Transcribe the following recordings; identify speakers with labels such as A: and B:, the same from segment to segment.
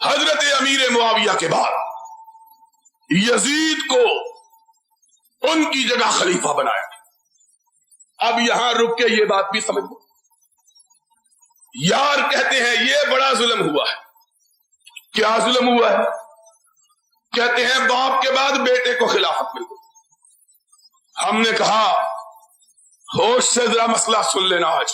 A: حضرت امیر معاویہ کے بعد یزید کو ان کی جگہ خلیفہ بنایا. اب یہاں رک کے یہ بات بھی سمجھ لو. یار کہتے ہیں یہ بڑا ظلم ہوا ہے. کیا ظلم ہوا ہے؟ کہتے ہیں باپ کے بعد بیٹے کو خلافت مل گئی. ہم نے کہا ہوش سے ذرا مسئلہ سن لینا. آج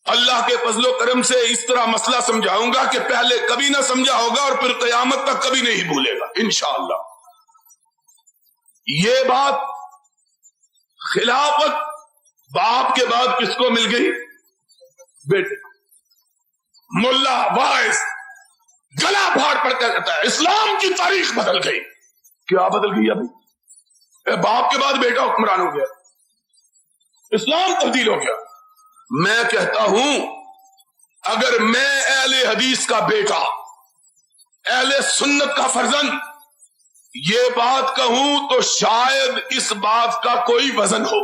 A: اللہ کے فضل و کرم سے اس طرح مسئلہ سمجھاؤں گا کہ پہلے کبھی نہ سمجھا ہوگا اور پھر قیامت تک کبھی نہیں بھولے گا انشاءاللہ. یہ بات خلافت باپ کے بعد کس کو مل گئی؟ بیٹے. ملا واعظ گلا پھاڑ پڑ کر کہتا ہے اسلام کی تاریخ بدل گئی. کیا بدل گئی؟ ابھی باپ کے بعد بیٹا حکمران ہو گیا, اسلام تبدیل ہو گیا. میں کہتا ہوں اگر میں اہل حدیث کا بیٹا, اہل سنت کا فرزند یہ بات کہوں تو شاید اس بات کا کوئی وزن ہو,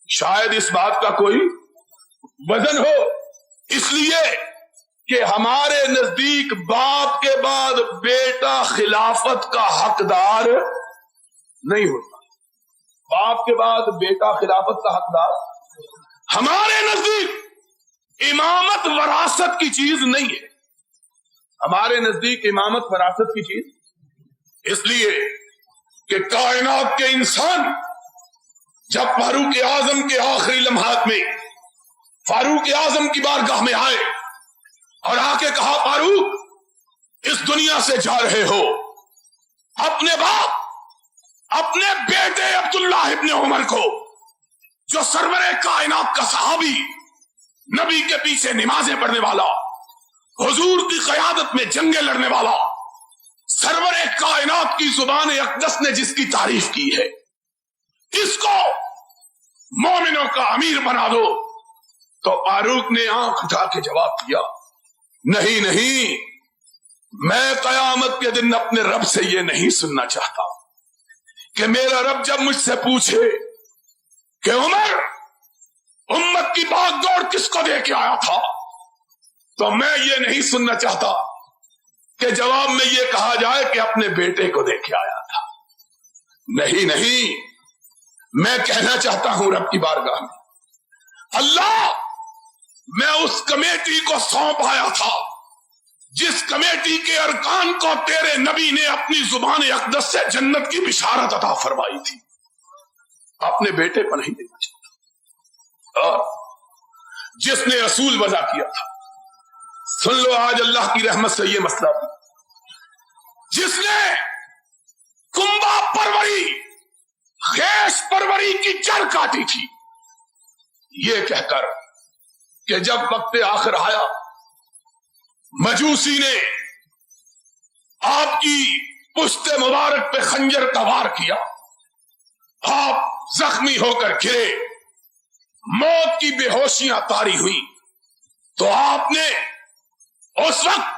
A: شاید اس بات کا کوئی وزن ہو. اس لیے کہ ہمارے نزدیک باپ کے بعد بیٹا خلافت کا حقدار نہیں ہوتا. باپ کے بعد بیٹا خلافت کا حقدار. ہمارے نزدیک امامت وراثت کی چیز نہیں ہے. ہمارے نزدیک امامت وراثت کی چیز اس لیے کہ کائنات کے انسان جب فاروق اعظم کے آخری لمحات میں فاروق اعظم کی بارگاہ میں آئے اور آ کے کہا فاروق اس دنیا سے جا رہے ہو, اپنے باپ اپنے بیٹے عبداللہ ابن عمر کو جو سرور کائنات کا صحابی, نبی کے پیچھے نمازیں پڑھنے والا, حضور کی قیادت میں جنگیں لڑنے والا, سرور کائنات کی زبان اقدس نے جس کی تعریف کی ہے, اس کو مومنوں کا امیر بنا دو. تو فاروق نے آنکھ اٹھا کے جواب دیا نہیں نہیں, میں قیامت کے دن اپنے رب سے یہ نہیں سننا چاہتا کہ میرا رب جب مجھ سے پوچھے کہ عمر امت کی باغ دوڑ کس کو دے کے آیا تھا, تو میں یہ نہیں سننا چاہتا کہ جواب میں یہ کہا جائے کہ اپنے بیٹے کو دے کے آیا تھا. نہیں نہیں, میں کہنا چاہتا ہوں رب کی بارگاہ میں اللہ میں اس کمیٹی کو سونپ آیا تھا جس کمیٹی کے ارکان کو تیرے نبی نے اپنی زبان اقدس سے جنت کی بشارت عطا فرمائی تھی, اپنے بیٹے کو نہیں دینا چاہتا. اور جس نے اصول وضع کیا تھا, سن لو آج اللہ کی رحمت سے یہ مسئلہ بھی, جس نے کنبا پروری خیش پروری کی جڑ کاٹی تھی یہ کہہ کر کہ جب وقت آخر آیا مجوسی نے آپ کی پشت مبارک پہ خنجر کا وار کیا, آپ زخمی ہو کر گرے, موت کی بے ہوشیاں طاری ہوئی, تو آپ نے اس وقت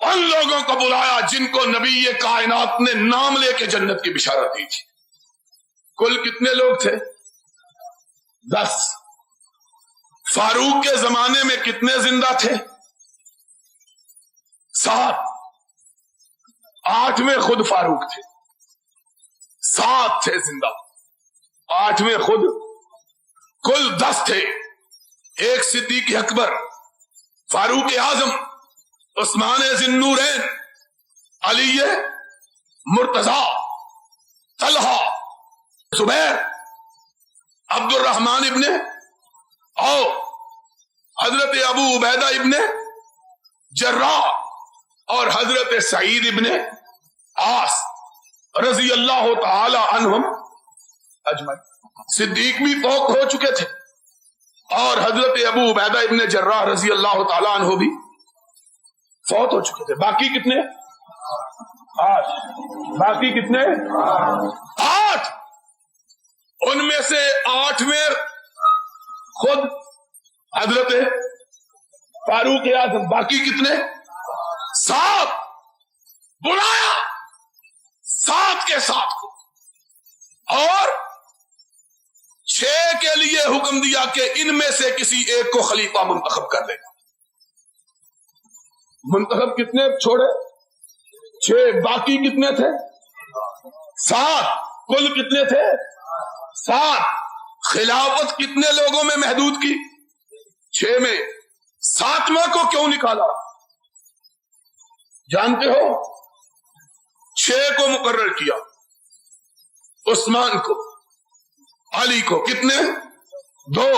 A: ان لوگوں کو بلایا جن کو نبی کائنات نے نام لے کے جنت کی بشارت دی تھی. کل کتنے لوگ تھے؟ 10. فاروق کے زمانے میں کتنے زندہ تھے؟ 7. 8 میں خود فاروق تھے, 7 تھے زندہ, 8 میں خود, کل 10 تھے. ایک صدیق اکبر, فاروق اعظم, عثمان ذی النورین, علی مرتضی, طلحہ, زبیر, عبد الرحمن ابن او, حضرت ابو عبیدہ ابن جراح اور حضرت سعید ابن عاص رضی اللہ تعالی عنہم اجمعین. صدیق بھی فوت ہو چکے تھے اور حضرت ابو عبیدہ ابن جراح رضی اللہ تعالی عنہ بھی فوت ہو چکے تھے. باقی کتنے؟ 8. باقی کتنے؟ 8. ان میں سے 8 میں خود حضرت فاروق اعظم. باقی کتنے؟ 7. بلایا 7 کے 7 کو اور 6 کے لیے حکم دیا کہ ان میں سے کسی ایک کو خلیفہ منتخب کر دے. منتخب کتنے چھوڑے؟ 6. باقی کتنے تھے؟ 7. کل کتنے تھے؟ 7. خلافت کتنے لوگوں میں محدود کی؟ 6 میں. 7واں کو کیوں نکالا جانتے ہو؟ 6 کو مقرر کیا، عثمان کو، علی کو، کتنے؟ 2.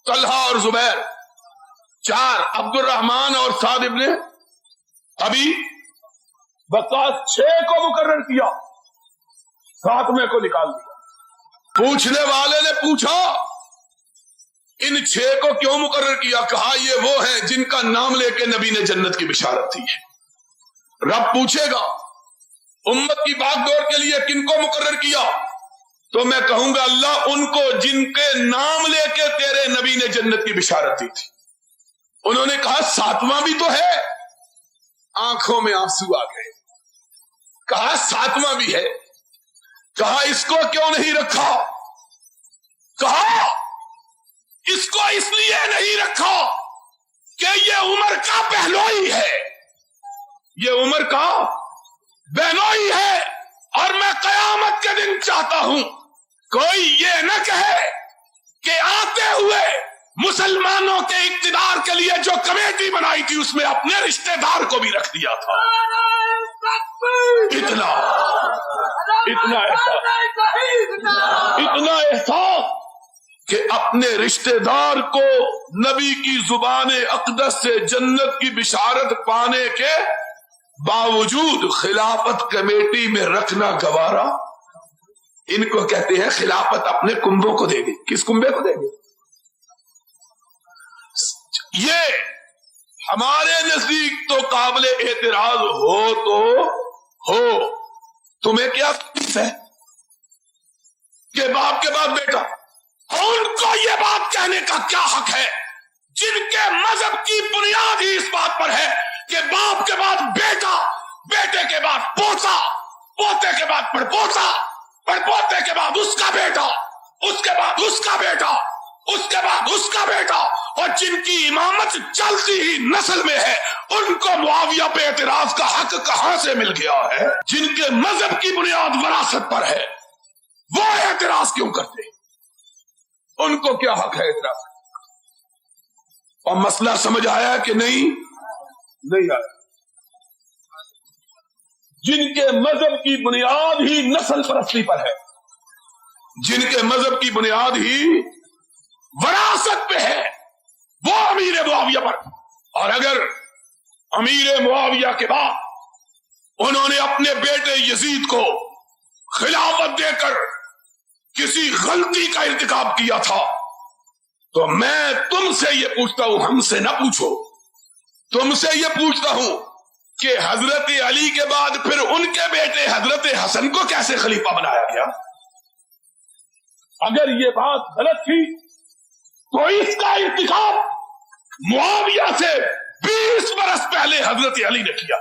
A: طلحہ اور زبیر، 4. عبد الرحمن اور سعد ابن ابی وقاص. 6 کو مقرر کیا، 7ویں کو نکال دیا. پوچھنے والے نے پوچھا ان 6 کو کیوں مقرر کیا؟ کہا یہ وہ ہیں جن کا نام لے کے نبی نے جنت کی بشارت دی ہے. رب پوچھے گا امت کی باغ دوڑ کے لیے کن کو مقرر کیا؟ تو میں کہوں گا اللہ ان کو جن کے نام لے کے تیرے نبی نے جنت کی بشارت دی تھی. انہوں نے کہا 7واں بھی تو ہے. آنکھوں میں آنسو آ گئے. کہا 7واں بھی ہے. کہا اس کو کیوں نہیں رکھا؟ کہا اس کو اس لیے نہیں رکھا کہ یہ عمر کا بہنوئی ہے، یہ عمر کا بہنوئی ہے. اور میں قیامت کے دن چاہتا ہوں کوئی یہ نہ کہے کہ آتے ہوئے مسلمانوں کے اقتدار کے لیے جو کمیٹی بنائی تھی اس میں اپنے رشتہ دار کو بھی رکھ دیا تھا. اتنا احساس کہ اپنے رشتہ دار کو نبی کی زبان اقدس سے جنت کی بشارت پانے کے باوجود خلافت کمیٹی میں رکھنا گوارا. ان کو کہتے ہیں خلافت اپنے کنبوں کو دے گی. کس کنبے کو دے گی؟ یہ ہمارے نزدیک تو قابل اعتراض ہو تو ہو. تمہیں کیا ہے کہ باپ کے بعد بیٹا؟ ان کو یہ بات کہنے کا کیا حق ہے جن کے مذہب کی بنیاد ہی اس بات پر ہے کہ باپ کے بعد بیٹا، بیٹے کے بعد پوتا، پوتے کے بعد پڑپوتا، پڑپوتے کے بعد اس کا بیٹا، اس کے بعد اس کا بیٹا، اس کے بعد اس کا بیٹا. اور جن کی امامت چلتی ہی نسل میں ہے ان کو معاویہ پہ اعتراض کا حق کہاں سے مل گیا ہے؟ جن کے مذہب کی بنیاد وراثت پر ہے وہ اعتراض کیوں کرتے؟ ان کو کیا حق ہے اعتراض؟ اور مسئلہ سمجھ آیا کہ نہیں آیا؟ جن کے مذہب کی بنیاد ہی نسل پرستی پر ہے، جن کے مذہب کی بنیاد ہی وراثت پہ ہے، وہ امیر معاویہ پر. اور اگر امیر معاویہ کے بعد انہوں نے اپنے بیٹے یزید کو خلافت دے کر کسی غلطی کا ارتکاب کیا تھا تو میں تم سے یہ پوچھتا ہوں، ہم سے نہ پوچھو، تم سے یہ پوچھتا ہوں کہ حضرت علی کے بعد پھر ان کے بیٹے حضرت حسن کو کیسے خلیفہ بنایا گیا؟ اگر یہ بات غلط تھی تو اس کا ارتکاب معاویہ سے 20 برس پہلے حضرت علی نے کیا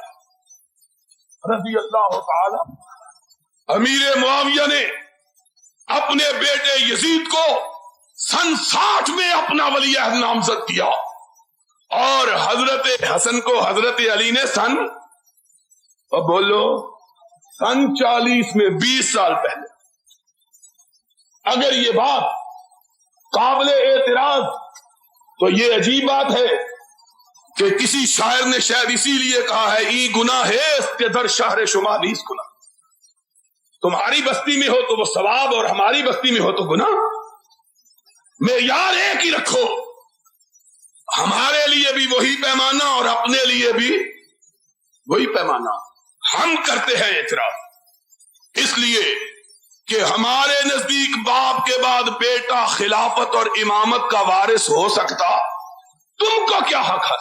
A: رضی اللہ تعالی. امیر معاویہ نے اپنے بیٹے یزید کو سن 60 میں اپنا ولی عہد نامزد کیا اور حضرت حسن کو حضرت علی نے سن 40 میں 20 سال پہلے. اگر یہ بات قابل اعتراض تو یہ عجیب بات ہے کہ کسی شاعر نے شاید اسی لیے کہا ہے ای گناہ ہے اس کے در شہر شما 20 گناہ. تمہاری بستی میں ہو تو وہ ثواب اور ہماری بستی میں ہو تو گناہ. معیار ایک ہی رکھو، ہمارے لیے بھی وہی پیمانہ اور اپنے لیے بھی وہی پیمانہ. ہم کرتے ہیں اعتراض اس لیے کہ ہمارے نزدیک باپ کے بعد بیٹا خلافت اور امامت کا وارث ہو سکتا. تم کو کیا حق ہے؟